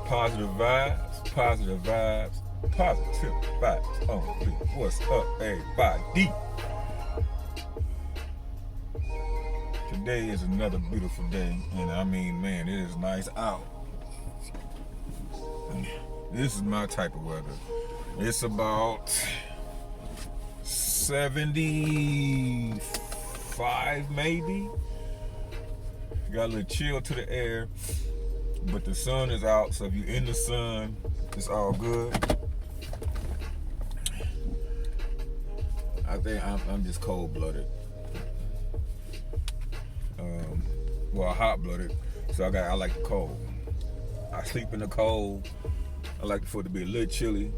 Positive vibes, positive vibes, positive vibes only. What's up, everybody? Today is another beautiful day, and I mean, man, it is nice out. This is my type of weather. It's about 75 maybe. Got a little chill to the air, but the sun is out, so if you're in the sun, it's all good. I think I'm just cold-blooded. Well, hot-blooded, so I like the cold. I sleep in the cold. I like for it to be a little chilly.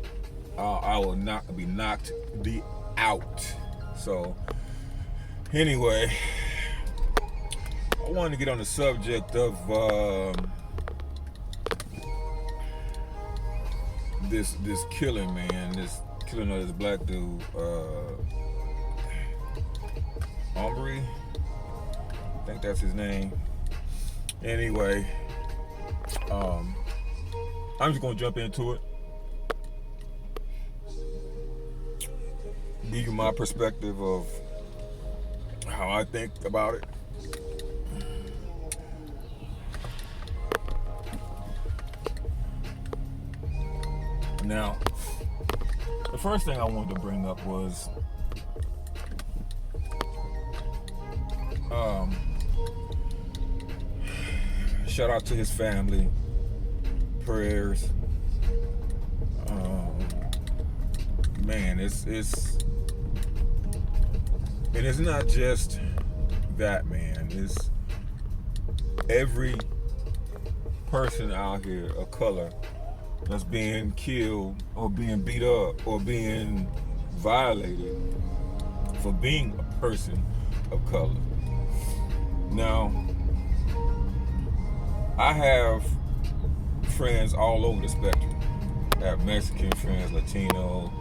I will not be knocked out. So, anyway, I wanted to get on the subject of this killing, man. This killing of this black dude, Omri. I think that's his name. Anyway, I'm just gonna jump into it. Give you my perspective of how I think about it. Now, the first thing I wanted to bring up was shout out to his family, prayers. Man, it's not just that, man. It's every person out here of color that's being killed or being beat up or being violated for being a person of color. Now, I have friends all over the spectrum. I have Mexican friends, Latino.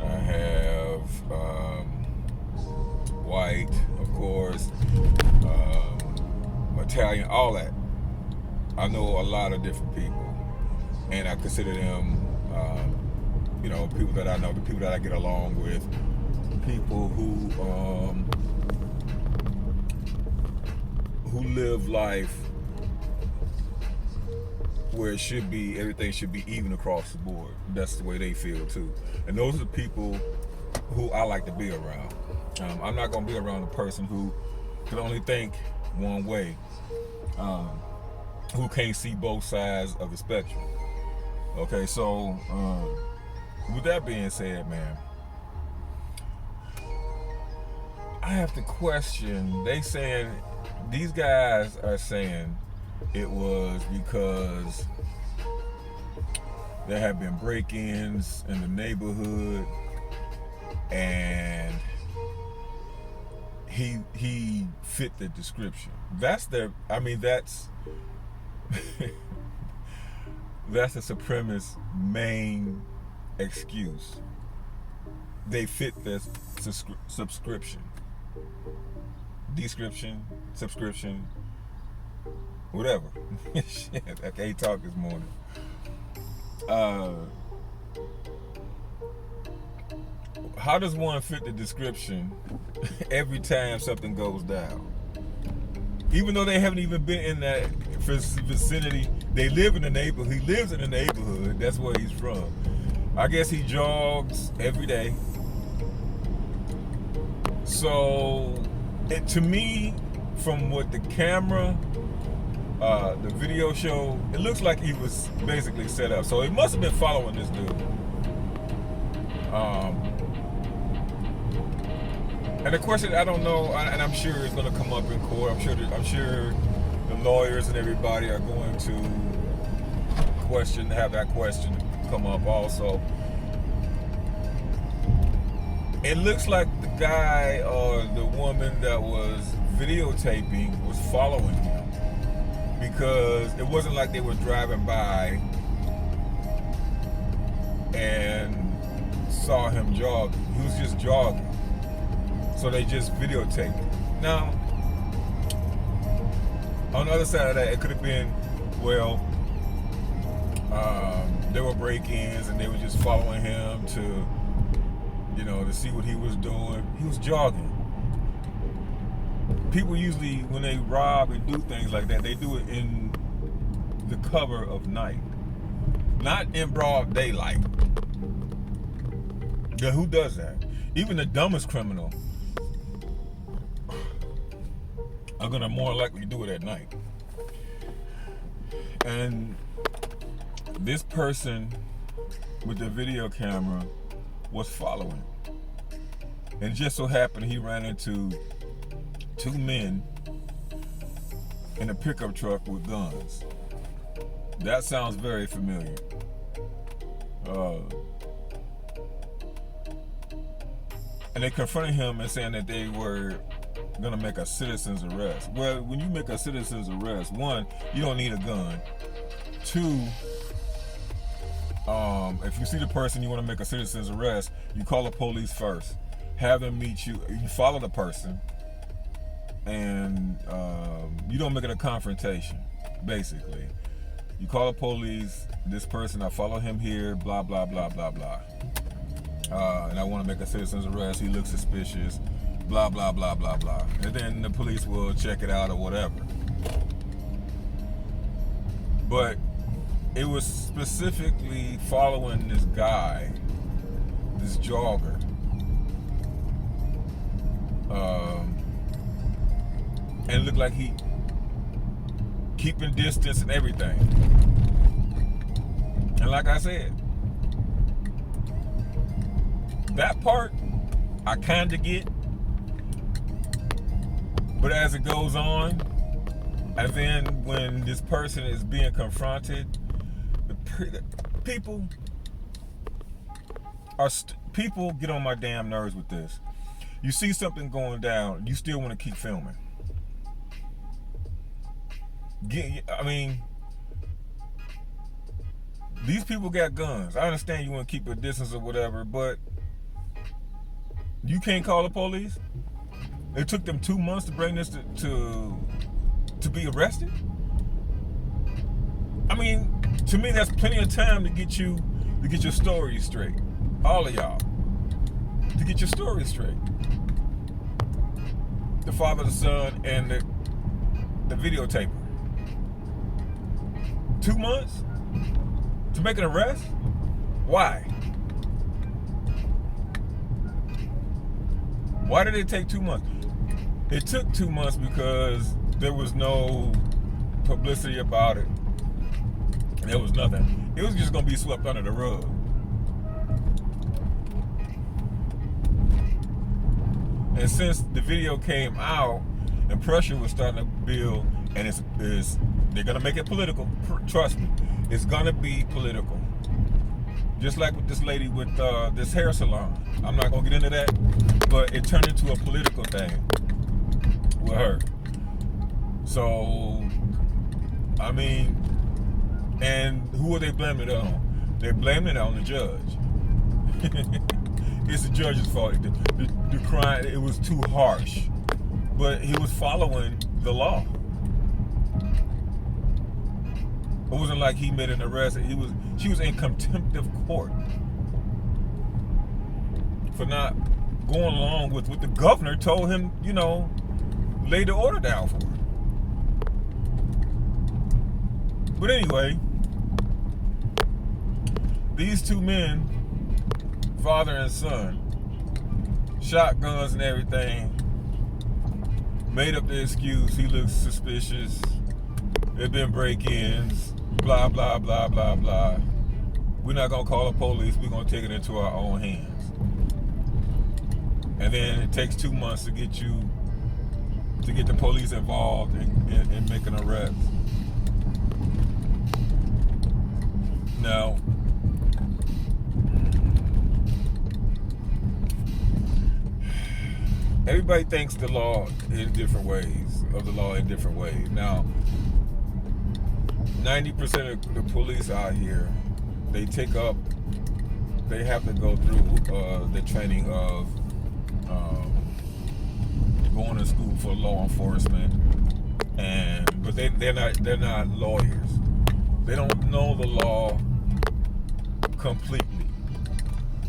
I have white, of course, Italian, all that. I know a lot of different people, and I consider them, people that I know, the people that I get along with, people who live life where it should be, everything should be even across the board. That's the way they feel too. And those are the people who I like to be around. I'm not gonna be around a person who can only think one way, who can't see both sides of the spectrum. Okay, so with that being said, man, I have to question, these guys are saying it was because there have been break-ins in the neighborhood and he fit the description. That's the supremacist main excuse. They fit the subscription. Description, subscription, whatever. Shit, I can't talk this morning. How does one fit the description every time something goes down? Even though they haven't even been in that vicinity, they live in the neighborhood. He lives in the neighborhood. That's where he's from. I guess he jogs every day. So, to me, from what the camera, the video show, it looks like he was basically set up. So he must have been following this dude. And the question, I don't know, and I'm sure it's going to come up in court. I'm sure the lawyers and everybody are going to have that question come up also. It looks like the guy or the woman that was videotaping was following him, because it wasn't like they were driving by and saw him jogging. He was just jogging. So they just videotaped it. Now, on the other side of that, it could have been, well, There were break-ins, and they were just following him to, to see what he was doing. He was jogging. People usually, when they rob and do things like that, they do it in the cover of night, not in broad daylight. Who does that? Even the dumbest criminal are gonna more likely do it at night. And this person with the video camera was following. And it just so happened he ran into two men in a pickup truck with guns. That sounds very familiar. And they confronted him and saying that they were gonna make a citizen's arrest. Well, when you make a citizen's arrest, one, you don't need a gun. Two, if you see the person you want to make a citizen's arrest, you call the police first. Have them meet you. You follow the person, and you don't make it a confrontation. Basically, you call the police. This person, I follow him here. Blah blah blah blah blah. And I want to make a citizen's arrest. He looks suspicious. Blah blah blah blah blah. And then the police will check it out or whatever. But it was specifically following this guy, this jogger. And it looked like he keeping distance and everything. And like I said, that part I kind of get. But as it goes on, and then when this person is being confronted, people get on my damn nerves with this. You see something going down, you still want to keep filming. These people got guns. I understand you want to keep a distance or whatever, but you can't call the police? It took them 2 months to bring this to be arrested? To me, that's plenty of time to get your story straight. All of y'all. To get your story straight. The father, the son, and the videotaper. 2 months? To make an arrest? Why? Why did it take 2 months? It took 2 months because there was no publicity about it. There was nothing. It was just going to be swept under the rug. And since the video came out and pressure was starting to build, and they're going to make it political, trust me, it's going to be political. Just like with this lady with this hair salon. I'm not going to get into that, but it turned into a political thing with her. So, and who are they blaming it on? They're blaming it on the judge. It's the judge's fault. The crime, it was too harsh. But he was following the law. It wasn't like he made an arrest. She was in contempt of court for not going along with what the governor told him, lay the order down for her. But anyway, these two men, father and son, shotguns and everything, made up the excuse. He looks suspicious. There've been break-ins. Blah, blah, blah, blah, blah. We're not going to call the police. We're going to take it into our own hands. And then it takes 2 months to get the police involved in making arrests. Now, everybody thinks the law in different ways, Now, 90% of the police out here, they have to go through the training of going to school for law enforcement, but they're not lawyers. They don't know the law completely.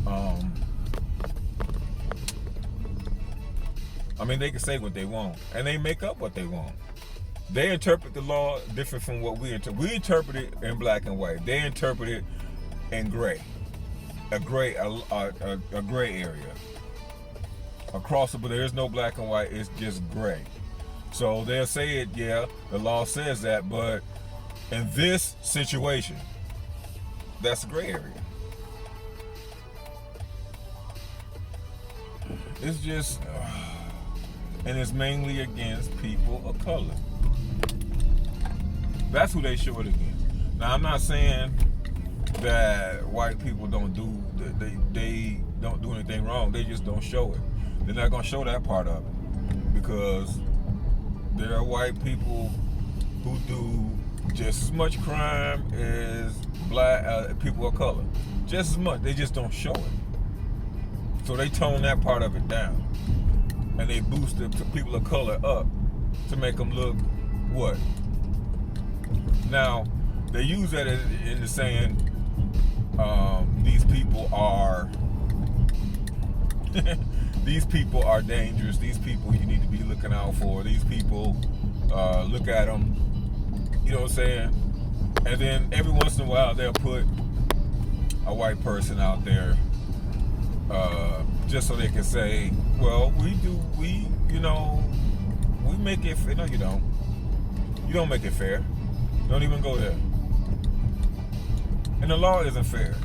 Um, I mean, they can say what they want, and they make up what they want. They interpret the law different from what we interpret. We interpret it in black and white. They interpret it in gray, a gray area. Across it, but there is no black and white. It's just gray. So they'll say it, yeah, the law says that, but in this situation, that's a gray area. It's just, and it's mainly against people of color. That's who they show it against. Now, I'm not saying that white people don't do they don't do anything wrong. They just don't show it. They're not gonna show that part of it because there are white people who do just as much crime as black people of color, just as much. They just don't show it. So they tone that part of it down, and they boost the people of color up to make them look what? Now they use that in the saying these people are these people are dangerous. These people you need to be looking out for. These people, look at them. You know what I'm saying? And then every once in a while they'll put a white person out there just so they can say, well, we make it fair. No, you don't. You don't make it fair. Don't even go there. And the law isn't fair.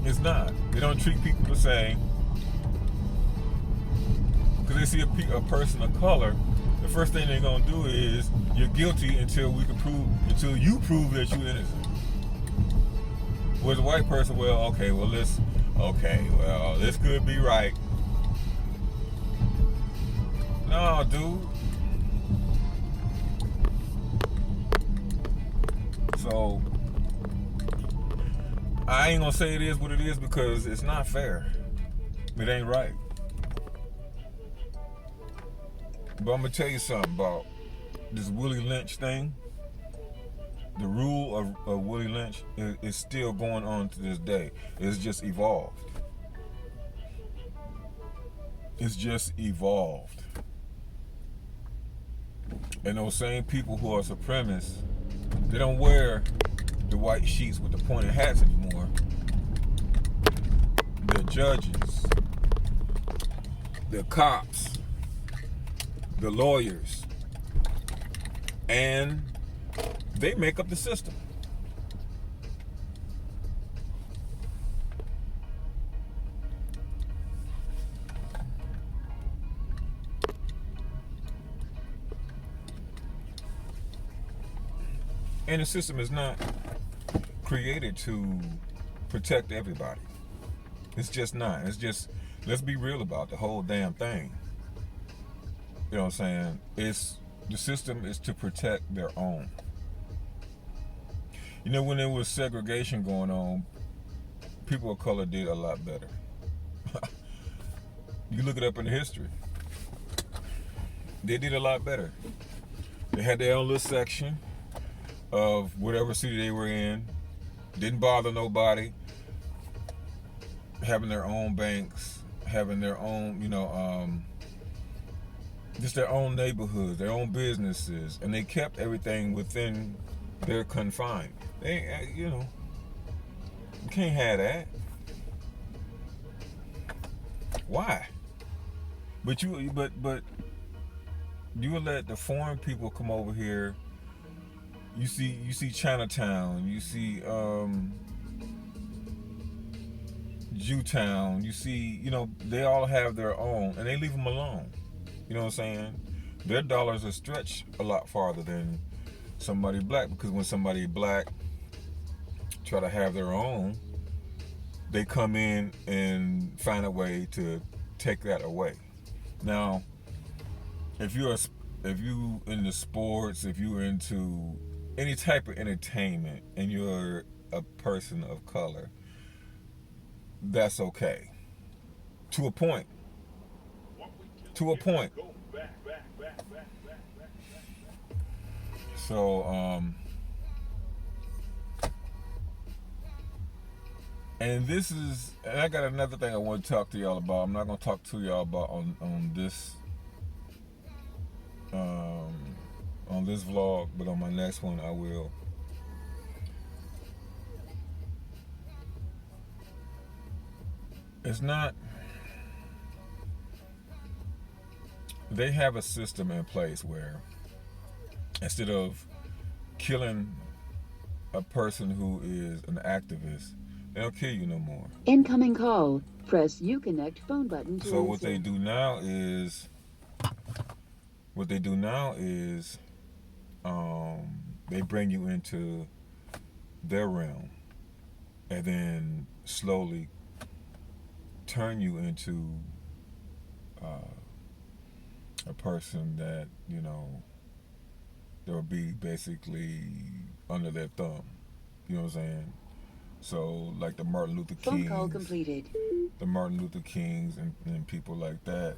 It's not. They don't treat people the same. Because they see a person of color, the first thing they're gonna do is you're guilty until you prove that you're innocent. With a white person, this could be right. No, dude. So I ain't gonna say it is what it is because it's not fair. It ain't right. But I'm gonna tell you something about this Willie Lynch thing. The rule of Willie Lynch is still going on to this day. It's just evolved. It's just evolved. And those same people who are supremacists, they don't wear the white sheets with the pointed hats anymore. They're judges, they're cops, they're lawyers, and they make up the system. And the system is not created to protect everybody. It's just not. It's just, let's be real about the whole damn thing. You know what I'm saying? The system is to protect their own. You know, when there was segregation going on, people of color did a lot better. You look it up in the history. They did a lot better. They had their own little section of whatever city they were in. Didn't bother nobody. Having their own banks, having their own, just their own neighborhoods, their own businesses, and they kept everything within their confines. They, you can't have that. Why? But you will let the foreign people come over here. You see Chinatown, you see Jewtown, you see, they all have their own, and they leave them alone. You know what I'm saying? Their dollars are stretched a lot farther than somebody black, because when somebody black try to have their own, they come in and find a way to take that away. Now, if you into sports, if you're into any type of entertainment and you're a person of color, that's okay. To a point. So, And I got another thing I want to talk to y'all about. I'm not gonna talk to y'all about um, on this vlog, but on my next one I will. It's not. They have a system in place where instead of killing a person who is an activist, they don't kill you no more. Incoming call. Press Uconnect phone button to So answer. what they do now is they bring you into their realm and then slowly turn you into a person that that will be basically under their thumb. You know what I'm saying? So like the Martin Luther Phone call Kings, completed. and people like that.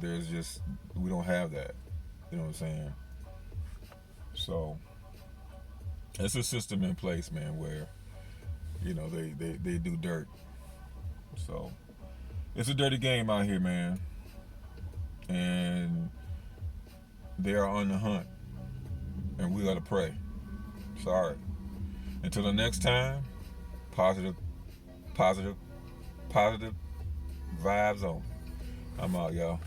There's just, we don't have that. You know what I'm saying? So it's a system in place, man, where they do dirt. So it's a dirty game out here, man, and they are on the hunt, and we gotta pray. Sorry. Until the next time, positive, positive, positive vibes on. I'm out, y'all.